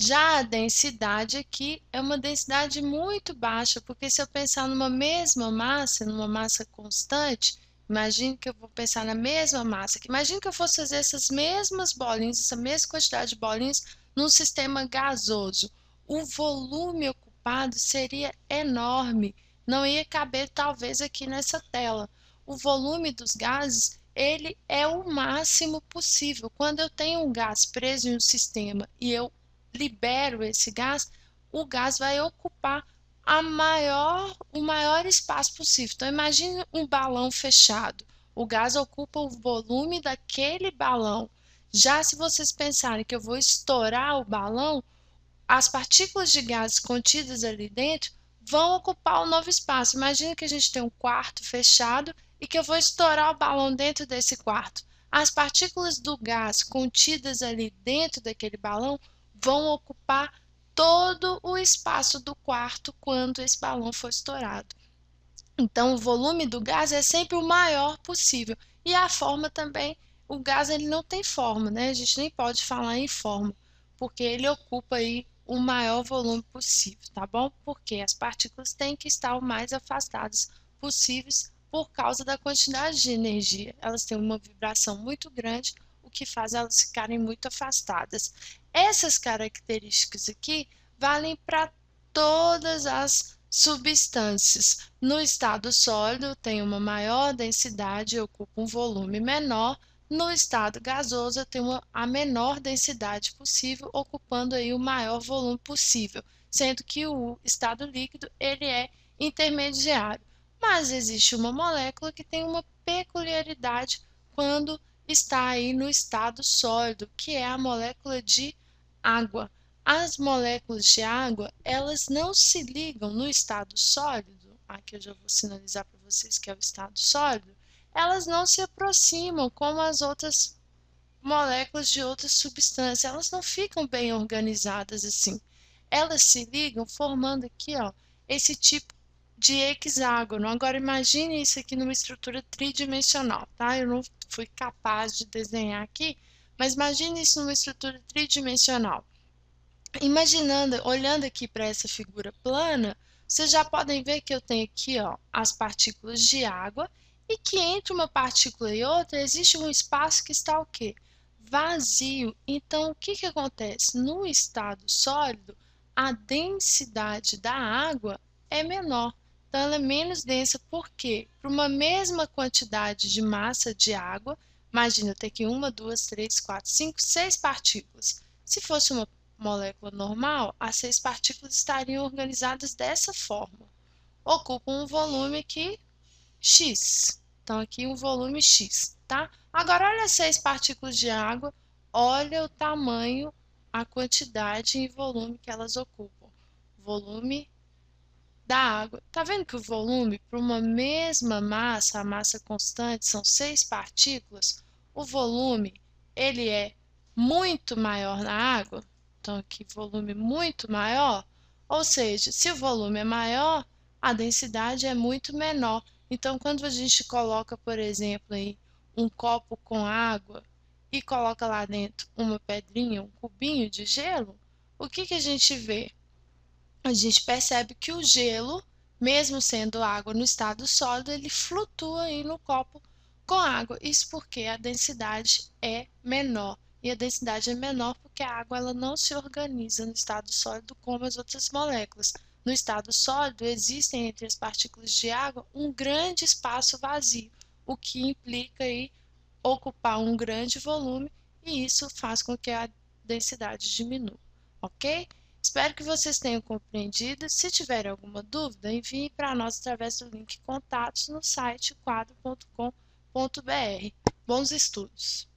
Já a densidade aqui é uma densidade muito baixa, porque se eu pensar numa massa constante, imagine que eu vou pensar na mesma massa, que imagine que eu fosse fazer essas mesmas bolinhas, essa mesma quantidade de bolinhas num sistema gasoso. O volume ocupado seria enorme, não ia caber talvez aqui nessa tela. O volume dos gases, ele é o máximo possível. Quando eu tenho um gás preso em um sistema e eu libero esse gás, o gás vai ocupar o maior espaço possível. Então, imagine um balão fechado. O gás ocupa o volume daquele balão. Já se vocês pensarem que eu vou estourar o balão, as partículas de gases contidas ali dentro vão ocupar o novo espaço. Imagina que a gente tem um quarto fechado e que eu vou estourar o balão dentro desse quarto. As partículas do gás contidas ali dentro daquele balão vão ocupar todo o espaço do quarto quando esse balão for estourado. Então, o volume do gás é sempre o maior possível. E a forma também, o gás ele não tem forma, né? A gente nem pode falar em forma, porque ele ocupa aí o maior volume possível, tá bom? Porque as partículas têm que estar o mais afastadas possíveis por causa da quantidade de energia. Elas têm uma vibração muito grande, o que faz elas ficarem muito afastadas. Essas características aqui valem para todas as substâncias. No estado sólido, tem uma maior densidade e ocupa um volume menor. No estado gasoso, tem a menor densidade possível, ocupando aí o maior volume possível, sendo que o estado líquido ele é intermediário. Mas existe uma molécula que tem uma peculiaridade quando está aí no estado sólido, que é a molécula de água. As moléculas de água, elas não se ligam no estado sólido, aqui eu já vou sinalizar para vocês que é o estado sólido, elas não se aproximam como as outras moléculas de outras substâncias, elas não ficam bem organizadas assim. Elas se ligam formando aqui, ó, esse tipo de hexágono. Agora imagine isso aqui numa estrutura tridimensional, tá? Eu não fui capaz de desenhar aqui, mas imagine isso numa estrutura tridimensional. Imaginando, olhando aqui para essa figura plana, vocês já podem ver que eu tenho aqui, ó, as partículas de água e que entre uma partícula e outra existe um espaço que está o quê? Vazio. Então, o que que acontece? No estado sólido, a densidade da água é menor. Então, ela é menos densa. Por quê? Para uma mesma quantidade de massa de água, imagina, eu tenho aqui uma, duas, três, quatro, cinco, seis partículas. Se fosse uma molécula normal, as seis partículas estariam organizadas dessa forma. Ocupam um volume aqui X. Então, aqui um volume X, tá? Agora, olha as seis partículas de água, olha o tamanho, a quantidade e volume que elas ocupam. Volume da água. Tá vendo que o volume, para uma mesma massa, a massa constante, são seis partículas, o volume, ele é muito maior na água, então aqui volume muito maior, ou seja, se o volume é maior, a densidade é muito menor. Então, quando a gente coloca, por exemplo, aí, um copo com água e coloca lá dentro uma pedrinha, um cubinho de gelo, o que que a gente vê? A gente percebe que o gelo, mesmo sendo água no estado sólido, ele flutua aí no copo com água. Isso porque a densidade é menor. E a densidade é menor porque a água ela não se organiza no estado sólido como as outras moléculas. No estado sólido, existem entre as partículas de água um grande espaço vazio, o que implica aí ocupar um grande volume e isso faz com que a densidade diminua, ok? Espero que vocês tenham compreendido. Se tiverem alguma dúvida, envie para nós através do link contatos no site quadro.com.br. Bons estudos!